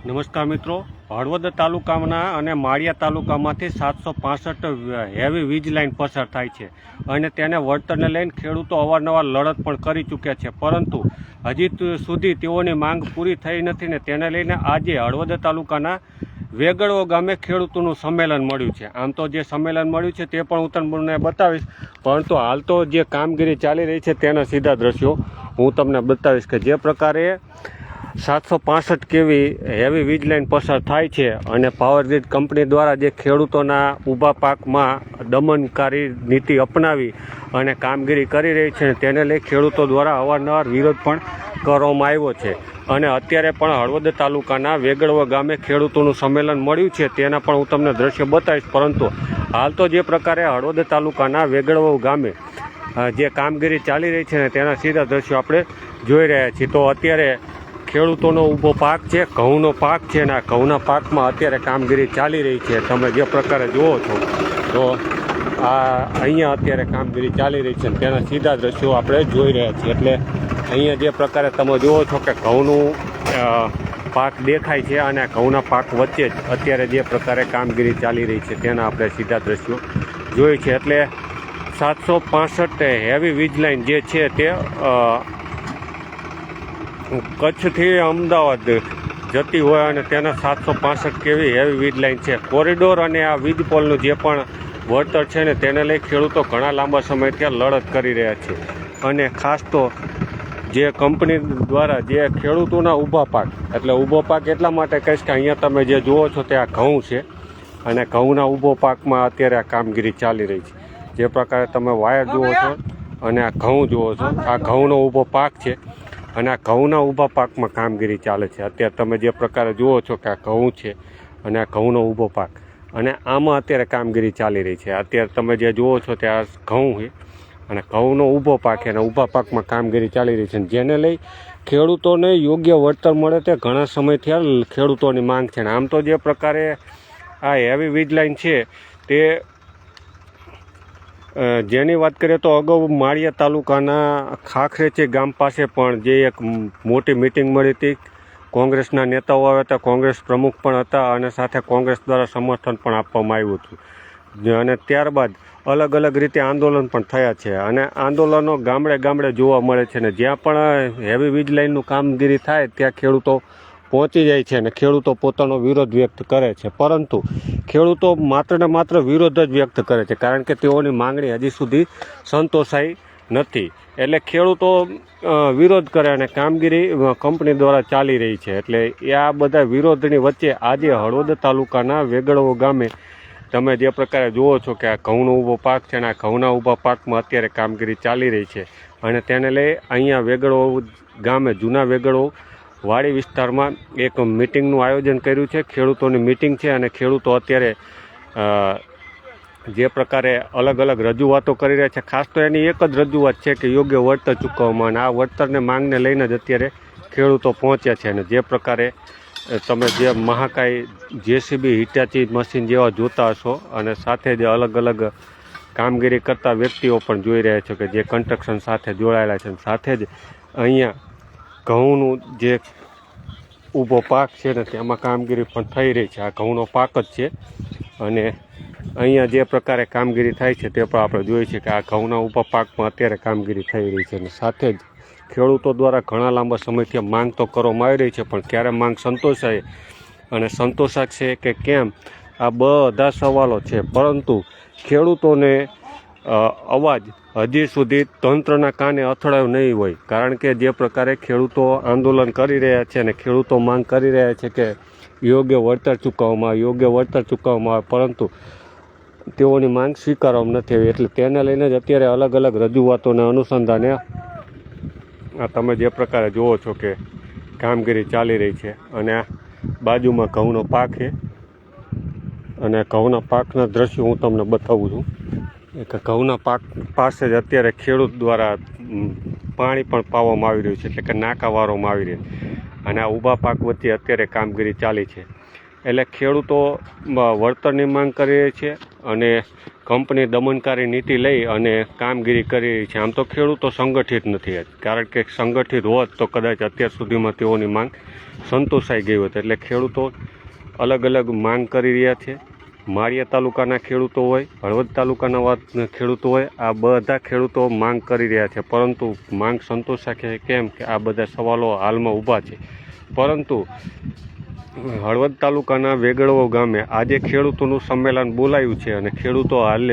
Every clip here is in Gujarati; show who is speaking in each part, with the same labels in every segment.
Speaker 1: નમસ્કાર મિત્રો, હળવદ તાલુકાના અને માળિયા તાલુકામાંથી 765 હેવી વીજ લાઇન પસાર થાય છે અને તેને વળતરને લઈને ખેડૂતો અવારનવાર લડત પણ કરી ચૂક્યા છે, પરંતુ હજી સુધી તેઓની માંગ પૂરી થઈ નથી ને તેને લઈને આજે હળવદ તાલુકાના વેગડવો ગામે ખેડૂતોનું સંમેલન મળ્યું છે. આમ તો જે સંમેલન મળ્યું છે તે પણ હું તમને બતાવીશ, પરંતુ હાલ તો જે કામગીરી ચાલી રહી છે તેના સીધા દ્રશ્યો હું તમને બતાવીશ કે જે પ્રકારે 765 કેવી હેવી વીજ લાઇન પસાર થાય છે અને પાવર ગ્રીડ કંપની દ્વારા જે ખેડૂતોના ઊભા પાકમાં દમનકારી નીતિ અપનાવી અને કામગીરી કરી રહી છે તેને લઈ ખેડૂતો દ્વારા અવારનવાર વિરોધ પણ કરવામાં આવ્યો છે. અને અત્યારે પણ હળવદ તાલુકાના વેગડવા ગામે ખેડૂતોનું સંમેલન મળ્યું છે તેના પણ હું તમને દ્રશ્ય બતાવીશ, પરંતુ હાલ તો જે પ્રકારે હળવદ તાલુકાના વેગડવા ગામે જે કામગીરી ચાલી રહી છે ને તેના સીધા દ્રશ્યો આપણે જોઈ રહ્યા છીએ. તો અત્યારે ખેડૂતોનો ઊભો પાક છે, ઘઉંનો પાક છે અને આ ઘઉંના પાકમાં અત્યારે કામગીરી ચાલી રહી છે. તમે જે પ્રકારે જુઓ છો તો આ અહીંયા અત્યારે કામગીરી ચાલી રહી છે અને તેના સીધા દ્રશ્યો આપણે જોઈ રહ્યા છીએ. એટલે અહીંયા જે પ્રકારે તમે જુઓ છો કે ઘઉંનું પાક દેખાય છે અને ઘઉંના પાક વચ્ચે જ અત્યારે જે પ્રકારે કામગીરી ચાલી રહી છે તેના આપણે સીધા દ્રશ્યો જોઈએ છે. એટલે 765 હેવી વીજ લાઇન જે છે તે કચ્છથી અમદાવાદ જતી હોય અને તેના 765 કેવી હેવી વીજ લાઇન છે. કોરિડોર અને આ વીજ પોલનું જે પણ વળતર છે ને તેને લઈ ખેડૂતો ઘણા લાંબા સમયથી લડત કરી રહ્યા છે. અને ખાસ તો જે કંપની દ્વારા જે ખેડૂતોના ઊભા પાક, એટલે ઊભો પાક એટલા માટે કહીશ કે અહીંયા તમે જે જુઓ છો તે આ ઘઉં છે અને ઘઉંના ઊભો પાકમાં અત્યારે આ કામગીરી ચાલી રહી છે. જે પ્રકારે તમે વાયર જુઓ છો અને આ ઘઉં જુઓ છો, આ ઘઉંનો ઊભો પાક છે અને આ ઘઉંના ઊભા પાકમાં કામગીરી ચાલે છે. અત્યારે તમે જે પ્રકારે જુઓ છો કે આ ઘઉં છે અને આ ઘઉંનો ઊભો પાક અને આમાં અત્યારે કામગીરી ચાલી રહી છે. અત્યારે તમે જે જુઓ છો તે આ ઘઉં છે અને ઘઉંનો ઊભો પાક અને ઊભા પાકમાં કામગીરી ચાલી રહી છે, જેને લઈ ખેડૂતોને યોગ્ય વળતર મળે તે ઘણા સમયથી ખેડૂતોની માંગ છે. આમ તો જે પ્રકારે આ હેવી વીજ લાઇન છે તે જેની વાત કરીએ તો અગાઉ માળિયા તાલુકાના ખાખરેચી ગામ પાસે પણ જે એક મોટી મિટિંગ મળી હતી, કોંગ્રેસના નેતાઓ આવ્યા હતા, કોંગ્રેસ પ્રમુખ પણ હતા અને સાથે કોંગ્રેસ દ્વારા સમર્થન પણ આપવામાં આવ્યું હતું. અને ત્યારબાદ અલગ અલગ રીતે આંદોલન પણ થયા છે અને આંદોલનો ગામડે ગામડે જોવા મળે છે ને જ્યાં પણ હેવી વીજ લાઇનનું કામગીરી થાય ત્યાં ખેડૂતો પહોંચી જાય છે અને ખેડૂતો પોતાનો વિરોધ વ્યક્ત કરે છે, પરંતુ ખેડૂતો માત્ર ને માત્ર વિરોધ જ વ્યક્ત કરે છે કારણ કે તેઓની માંગણી હજી સુધી સંતોષાઈ નથી. એટલે ખેડૂતો વિરોધ કરે અને કામગીરી કંપની દ્વારા ચાલી રહી છે. એટલે આ બધા વિરોધની વચ્ચે આજે હળવદ તાલુકાના વેગડવો ગામે તમે જે પ્રકારે જુઓ છો કે આ ઘઉંનો ઊભો પાક છે અને આ ઘઉંના ઊભા પાકમાં અત્યારે કામગીરી ચાલી રહી છે અને તેને લઈ અહીંયા વેગડવો ગામે જૂના વેગડવો વાડી વિસ્તારમાં એક મિટિંગનું આયોજન કર્યું છે. ખેડૂતોની મિટિંગ છે અને ખેડૂતો અત્યારે જે પ્રકારે અલગ અલગ રજૂઆતો કરી રહ્યા છે, ખાસ તો એની એક જ રજૂઆત છે કે યોગ્ય વળતર ચૂકવવામાં, અને આ વળતરને માંગને લઈને જ અત્યારે ખેડૂતો પહોંચ્યા છે. અને જે પ્રકારે તમે જે મહાકાય જેસીબી હિટાચી મશીન જેવા જોતા હશો અને સાથે જ અલગ અલગ કામગીરી કરતા વ્યક્તિઓ પણ જોઈ રહ્યા છો કે જે કન્સ્ટ્રક્શન સાથે જોડાયેલા છે. સાથે જ અહીંયા ઘઉંનું જે ઊભો પાક છે ને તેમાં કામગીરી પણ થઈ રહી છે. આ ઘઉંનો પાક જ છે અને અહીંયા જે પ્રકારે કામગીરી થાય છે તે પણ આપણે જોઈએ છીએ કે આ ઘઉંના ઊભા પાકમાં અત્યારે કામગીરી થઈ રહી છે. અને સાથે જ ખેડૂતો દ્વારા ઘણા લાંબા સમયથી માંગ તો કરવામાં આવી રહી છે, પણ ક્યારે માંગ સંતોષાય અને સંતોષાશે કે કેમ, આ બધા સવાલો છે. પરંતુ ખેડૂતોને અવાજ હજી સુધી તંત્રના કાને અથડાયો નહીં હોય, કારણ કે જે પ્રકારે ખેડૂતો આંદોલન કરી રહ્યા છે અને ખેડૂતો માંગ કરી રહ્યા છે કે યોગ્ય વળતર ચૂકવવામાં આવે, પરંતુ તેઓની માંગ સ્વીકારવામાં નથી આવી. એટલે તેને લઈને જ અત્યારે અલગ અલગ રજૂઆતોના અનુસંધાને આ તમે જે પ્રકારે જુઓ છો કે કામગીરી ચાલી રહી છે. અને બાજુમાં ઘઉંનો પાક છે અને ઘઉંના પાકના દ્રશ્યો હું તમને બતાવું છું કે ઘઉંના પાક પાસે જ અત્યારે ખેડૂત દ્વારા પાણી પણ પાવામાં આવી રહ્યું છે, એટલે કે નાકા વારવામાં આવી રહ્યું અને આ ઊભા પાક વચ્ચે અત્યારે કામગીરી ચાલી છે. એટલે ખેડૂતો વળતરની માંગ કરી રહી છે અને કંપની દમનકારી નીતિ લઈ અને કામગીરી કરી રહી છે. આમ તો ખેડૂતો સંગઠિત નથી, કારણ કે સંગઠિત હોત તો કદાચ અત્યાર સુધીમાં તેઓની માંગ સંતોષાઈ ગઈ હોત. એટલે ખેડૂતો અલગ અલગ માંગ કરી રહ્યા છે. માળિયા તાલુકાના ખેડૂતો હોય, હળવદ તાલુકાના ખેડૂતો હોય, આ બધા ખેડૂતો માંગ કરી રહ્યા છે, પરંતુ માંગ સંતોષાય છે કેમ કે આ બધા સવાલો હાલમાં ઊભા છે. પરંતુ હળવદ તાલુકાના વેગળવો ગામે આજે ખેડૂતોનું સંમેલન બોલાયું છે અને ખેડૂતો હાલ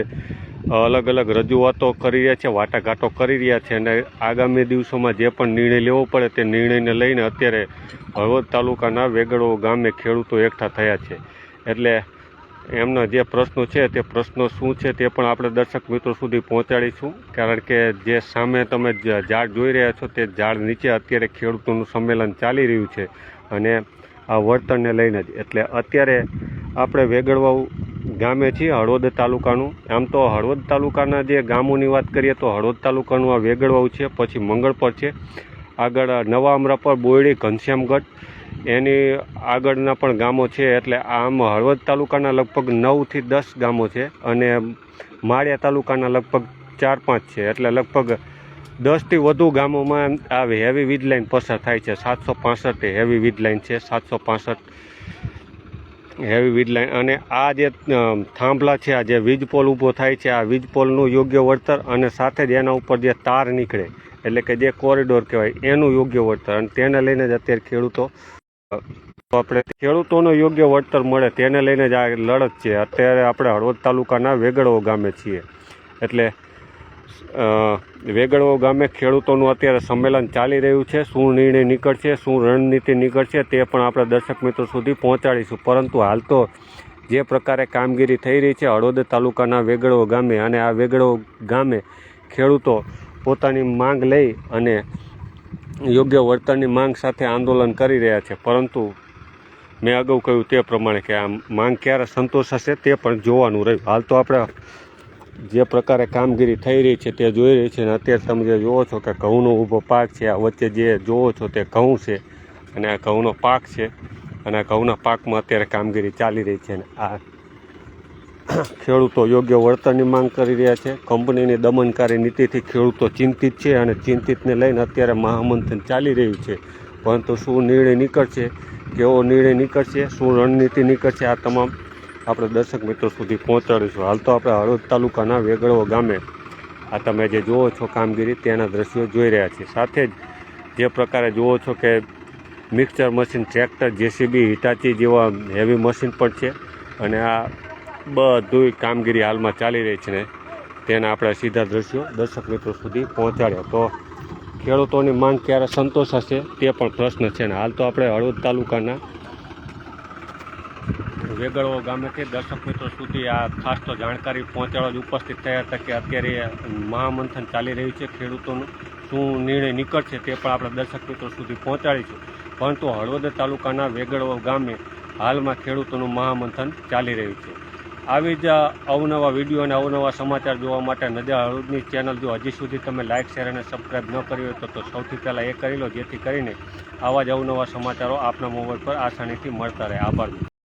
Speaker 1: અલગ અલગ રજૂઆતો કરી રહ્યા છે, વાટાઘાટો કરી રહ્યા છે અને આગામી દિવસોમાં જે પણ નિર્ણય લેવો પડે તે નિર્ણયને લઈને અત્યારે હળવદ તાલુકાના વેગળવો ગામે ખેડૂતો એકઠા થયા છે. એટલે એમના જે પ્રશ્નો છે તે પ્રશ્નો શું છે તે પણ આપણે દર્શક મિત્રો સુધી પહોંચાડીશું, કારણ કે જે સામે તમે ઝાડ જોઈ રહ્યા છો તે ઝાડ નીચે અત્યારે ખેડૂતોનું સંમેલન ચાલી રહ્યું છે અને આ વળતરને લઈને જ. એટલે અત્યારે આપણે વેગળવા ગામે છીએ, હળવદ તાલુકાનું. આમ તો હળવદ તાલુકાના જે ગામોની વાત કરીએ તો હળવદ તાલુકાનું આ વેગળવાવ છે, પછી મંગળપર છે, આગળ નવા અમરાપર, બોયડી, ઘનશ્યામગઢ, એની આગળના પણ ગામો છે. એટલે આમ હળવદ તાલુકાના લગભગ 9 થી 10 ગામો છે અને માળિયા તાલુકાના લગભગ 4-5 છે. એટલે લગભગ 10 થી વધુ ગામોમાં આ હેવી વીજ લાઇન પસાર થાય છે. 765 હેવી વીજ લાઇન છે, 765 હેવી વીજ લાઇન. અને આ જે થાંભલા છે, આ જે વીજ પોલ ઊભો થાય છે, આ વીજ પોલનું યોગ્ય વળતર અને સાથે જ એના ઉપર જે તાર નીકળે એટલે કે જે કોરિડોર કહેવાય એનું યોગ્ય વળતર, અને તેને લઈને જ અત્યારે આપણે ખેડૂતોનું યોગ્ય વળતર મળે તેને લઈને જ આ લડત છે. અત્યારે આપણે હળવદ તાલુકાના વેગળવો ગામે છીએ. એટલે વેગળવો ગામે ખેડૂતોનું અત્યારે સંમેલન ચાલી રહ્યું છે. શું નિર્ણય નીકળશે, શું રણનીતિ નીકળશે તે પણ આપણે દર્શક મિત્રો સુધી પહોંચાડીશું. પરંતુ હાલ તો જે પ્રકારે કામગીરી થઈ રહી છે હળવદ તાલુકાના વેગળવો ગામે, અને આ વેગળવો ગામે ખેડૂતો પોતાની માંગ લઈ અને યોગ્ય વળતરની માંગ સાથે આંદોલન કરી રહ્યા છે. પરંતુ મેં અગાઉ કહ્યું તે પ્રમાણે કે આ માંગ ક્યારે સંતોષાશે તે પણ જોવાનું રહ્યું. હાલ તો આપણે જે પ્રકારે કામગીરી થઈ રહી છે તે જોઈ રહી છે અને અત્યારે તમે જે જુઓ છો કે ઘઉંનો ઊભો પાક છે, આ વચ્ચે જે જુઓ છો તે ઘઉં છે અને આ ઘઉંનો પાક છે અને આ ઘઉંના પાકમાં અત્યારે કામગીરી ચાલી રહી છે. અને આ ખેડૂતો યોગ્ય વળતરની માંગ કરી રહ્યા છે. કંપનીની દમનકારી નીતિથી ખેડૂતો ચિંતિત છે અને ચિંતિતને લઈને અત્યારે મહામંથન ચાલી રહ્યું છે. પરંતુ શું નિર્ણય નીકળશે, કેવો નિર્ણય નીકળશે, શું રણનીતિ નીકળશે, આ તમામ આપણે દર્શક મિત્રો સુધી પહોંચાડીશું. હાલ તો આપણે હળવદ તાલુકાના વેગળવો ગામે આ તમે જે જુઓ છો કામગીરી તેના દ્રશ્યો જોઈ રહ્યા છીએ. સાથે જ જે પ્રકારે જુઓ છો કે mixer machine, tractor, JCB, Hitachi જેવા હેવી મશીન પણ છે અને આ બધું કામગીરી હાલમાં ચાલી રહી છે ને તેના આપણે સીધા દ્રશ્યો દર્શક મિત્રો સુધી પહોંચાડ્યા. તો ખેડૂતોની માંગ ક્યારે સંતોષાશે તે પણ પ્રશ્ન છે. ને હાલ તો આપણે હળવદ તાલુકાના વેગળવો ગામેથી દર્શક મિત્રો સુધી આ ખાસ તો જાણકારી પહોંચાડવા જ ઉપસ્થિત થયા હતા કે અત્યારે મહામંથન ચાલી રહ્યું છે. ખેડૂતોનું શું નિર્ણય નીકળશે તે પણ આપણે દર્શક મિત્રો સુધી પહોંચાડીશું. પરંતુ હળવદ તાલુકાના વેગળવો ગામે હાલમાં ખેડૂતોનું મહામંથન ચાલી રહ્યું છે. આવી જ અવનવા વિડીયો અને અવનવા સમાચાર જોવા માટે નજર હળવદની ચેનલ જો હજી સુધી તમે લાઇક, શેર અને સબસ્ક્રાઈબ ન કરી હોય તો સૌથી પહેલાં એ કરી લો, જેથી કરીને આવા જ અવનવા સમાચારો આપના મોબાઈલ પર આસાનીથી મળતા રહે. આભાર.